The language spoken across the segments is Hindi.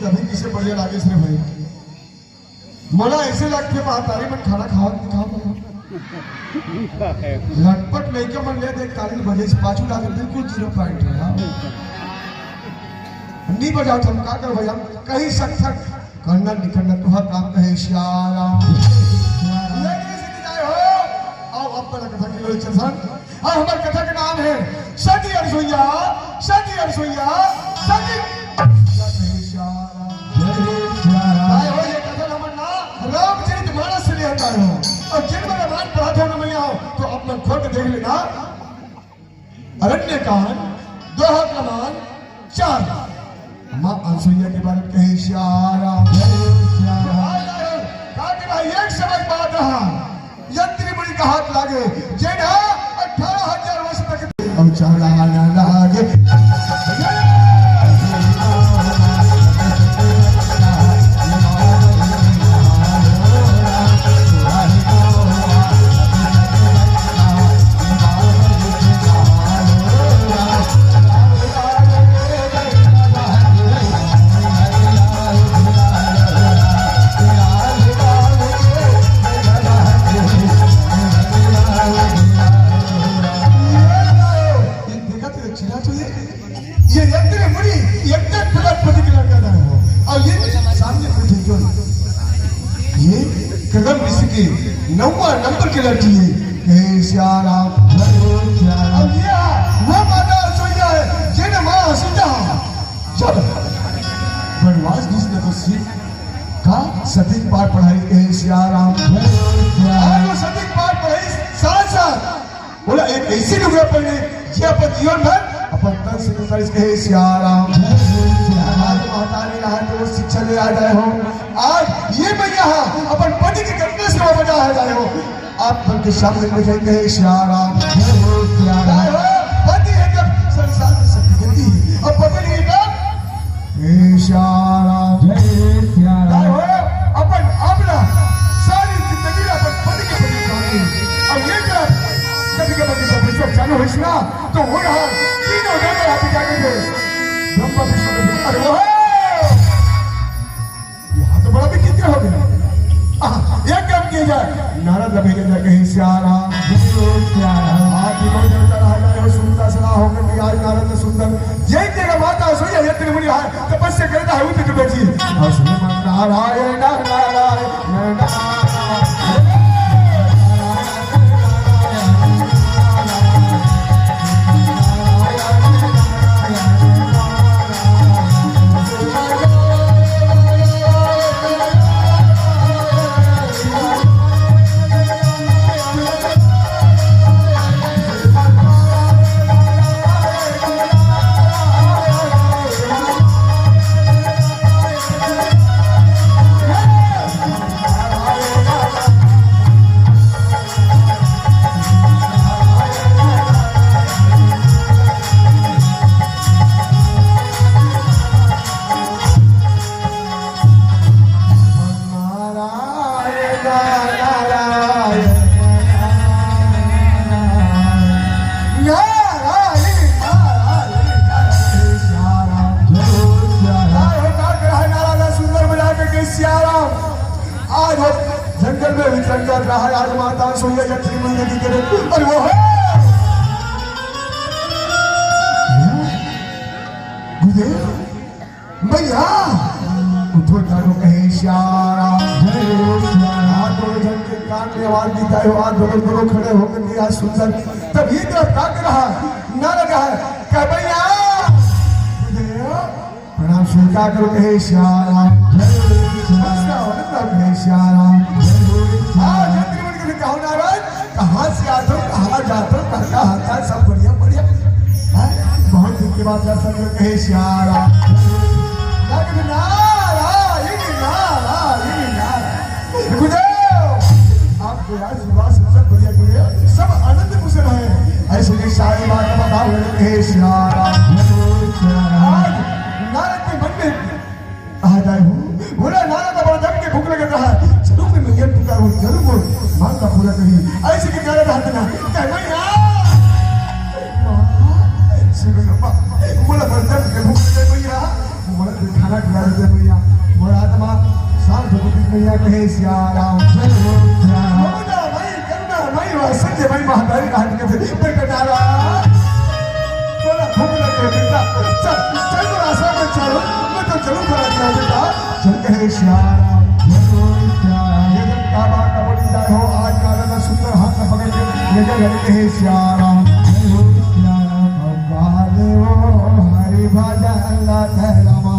कि अभी किसे बढ़िया लागे से भाई मला ऐसे लगते महातारी में खाना खाओ लटपट नहीं के मन ले देख ताली बजे से पाछू लागे बिल्कुल 0 पॉइंट है नहीं बजाओ तुम का कर भैया कहीं सख्त करना निकलना तुहा काम कहे श्यारा आओ अब पर कथा की लोचन सन और हमारे कथा का नाम है सती अरसोइया सती रामचरितमानस से लिया हो और जिन में रामायण पढ़ाते हो मैं आओ तो अपना खोल के देख लेना अरण्यकांड दोहा क्रमांक 4 मां अनसुईया के बारे में कहे श्यारा एक समय बाद रहा यंत्री मुनि का हाथ लागे जेना 18,000 वर्ष तक अब चढ़ा ना लागे नंबर की लड़की है श्यारा अब ये वो माता अनसुईया है जिन्हें मां सीता जब वनवास जिसने तो सीख का सती पाठ पढ़ाई है श्यारा वो सती पाठ पढ़ाई साथ बोला एक ऐसी लुगा पढ़ने जे अपन जीवन भर अपन तन से निकाल के श्यारा महातारी रहा तो शिक्षा ले आ जाए हो आज ये मैं यहाँ अपन पति की घटना से बचा है जाए हो आप मन के सामने मुझे कहे श्यारा पति है जब संसार में शक्ति देती है और पति नहीं कब श्यारा अपन अपना सारी जिंदगी अपन पति के प्रति जाने और ये जब कभी कभी सब चालू हो ना तो हो रहा तीनों जगह आप जाके ब्रह्मा विष्णु अरे वो बड़ा भी कितने हो गया एक काम किया जाए नारद भेजे जाए कहीं श्यारा सुंदर सना होकर भी आज नारद सुंदर जय जगह माता सोया यत्र मुनि है तपस्या करता है उठ के बैठी और श्रीमन नारायण नारायण जंगल में विचरण कर रहा है आज माता सोया यत्री मुनि नदी के और वो है गुरुदेव भैया उठो जानो कहे श्यारा हाथ दोनों जन के कान में आवाज देता है हाथ दोनों खड़े होकर दिया सुंदर तब ये तरफ ताक रहा ना लगा है क्या भैया गुरुदेव प्रणाम स्वीकार करो कहे श्यारा श्यारा कहाँ से आते हो कहाँ जाते हो कहाँ आता है सब बढ़िया बढ़िया बहुत दिन के बाद दर्शन कहे श्यारा आपको यार सुबह सब बढ़िया बढ़िया सब आनंद खुश रहे ऐसे ही सारी बात बताओ कहे श्यारा नारद के मन में आ जाए हूँ बोला नारद अब जब के भूख लग रहा है चलो मैं ये पुकार हूँ जरूर मां का पूरा करी ऐसे के नारद हाथ ना क्या मैं बोला जब के भूख लग भैया मोड़ा खाना खिला देते भैया मोड़ा आत्मा शांत होकर भैया कहे सियाराम ममता भाई करुणा भाई वासंजय भाई महादारी घाट के थे बेटा नारा थोड़ा भूख लगे बेटा चल चल तो रास्ता में चलो मैं तो चलूं थोड़ा चल बेटा चल कहे सियाराम ये जब काबा का बड़ी जाए हो आज का लगा सुंदर हाथ में पकड़ के ये जगह कहे सियाराम हरि भजन लहरामा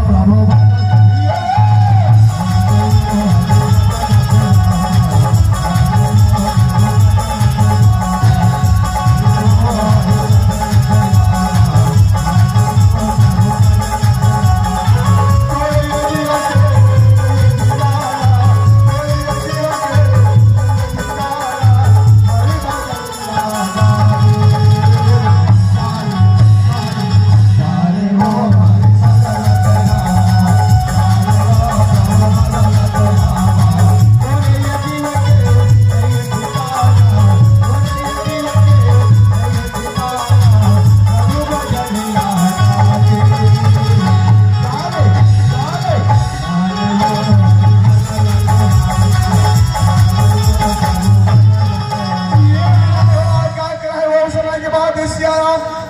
प्रभु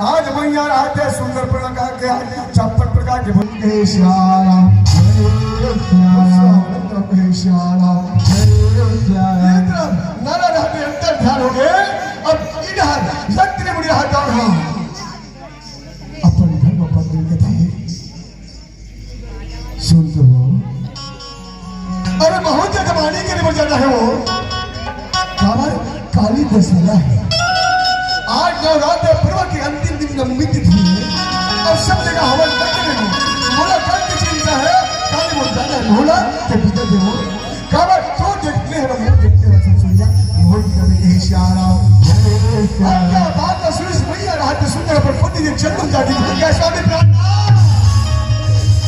आज मैया रहते सुंदर प्रकार के छप्पन प्रकार के भूल के श्याम नारा रहते अंतर ध्यान हो गए अब इधर लक्ष्मी मुड़ी हाथ डाल रहा अपन घर में पत्नी के थे सुन तो अरे बहुत जमाने के लिए बजा रहे हो काली दशहरा है आज नवरात्र पर्व की अंतिम दिन नवमी तिथि है और सब जगह हवन करते रहो बोला कल की चिंता है काली बोलता है बोला के पिता देवो काबा तो देखते हैं हम देखते हैं ससुरिया मोहन कभी कहे श्याराम क्या बात है सुरेश भैया रात सुंदर पर पति ने चंदन जाति क्या स्वामी प्राण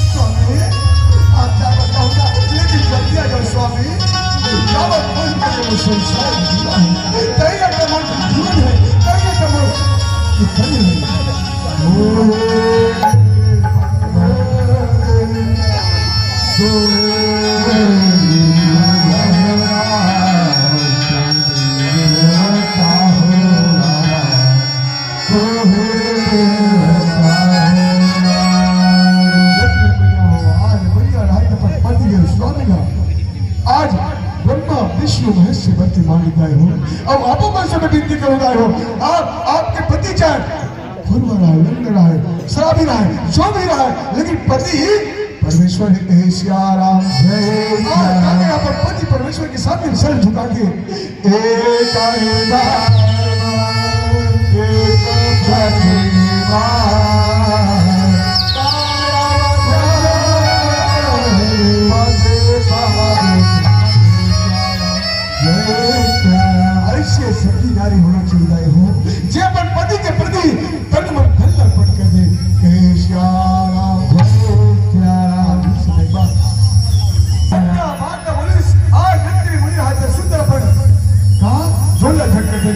स्वामी आप क्या बताऊंगा लेकिन जल्दी आ जाओ स्वामी क्या बात बोल के वो संसार तेरा कमल जीवन है आज ब्रह्मा विष्णु महेश से बढ़ती मानी गए हो अब आपो मैं से विनती करूंगा हो आपके पति चाहे फुरवा रहा है लंग रहा है शराबी रहा है जो भी रहा है लेकिन पति ही परमेश्वर है कहे सियाराम यहाँ पर पति परमेश्वर के सामने सर झुका के ऐसे सती नारी होना चाहिए हो जे अपन पति के प्रति तन मन धन अर्पण कर दे कहे श्याम समय बात आज नंदी मुनि हाथ सुंदर अपन का झोला झटके दे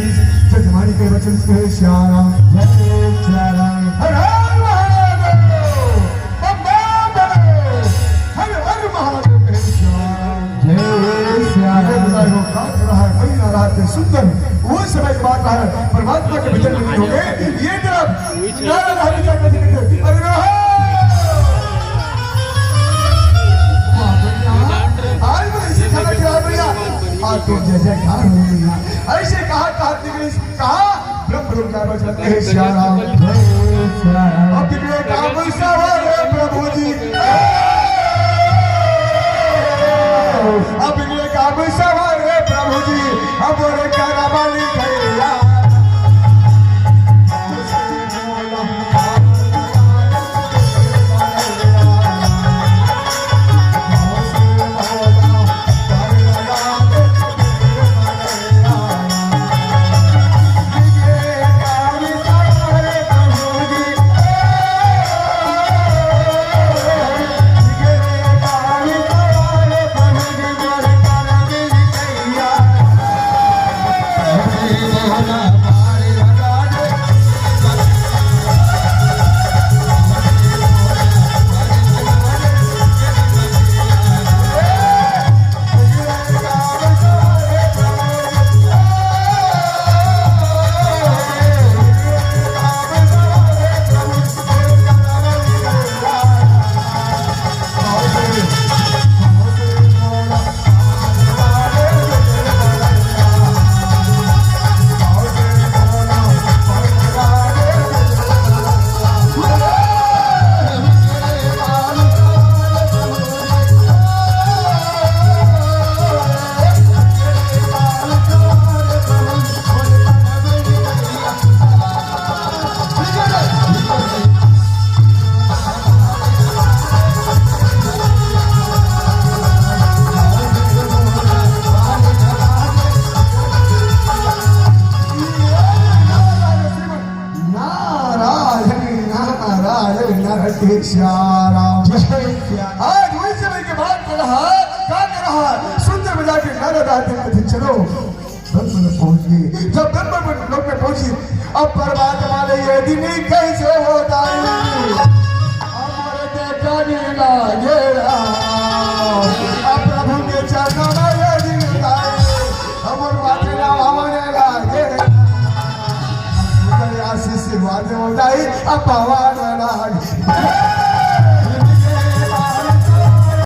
जजमानी के वचन कहे श्याम हर हर महादेव हर हर महादेव कहे श्याम सुंदर वो समय की बात है परमात्मा के भजन में हो गए ये तरफ नारा धारी जाकर अरे आज मैं इसे खाना खिला भैया आज तो जय जयकार हो गया ऐसे कहा ब्रह्म ब्रह्म का वचन कहे श्याम अब बिगड़े काम सवार प्रभु जी अब बिगड़े काम सवार प्रभु जी अब बोले करामाली खैया श्याराम आज वही समय के बाद कर रहा क्या कर रहा सुंदर बजा के नारद आते थे चलो ब्रह्म में पहुंच गए जब ब्रह्म में लोक में पहुंची अब परमात्मा ने ये दिन कैसे होता है हमारे देखा नहीं लागे अब प्रभु के चरणों में ये दिन आए हमारे बातें ना हमारे लागे आशीष से बातें होता है अब पवार लागे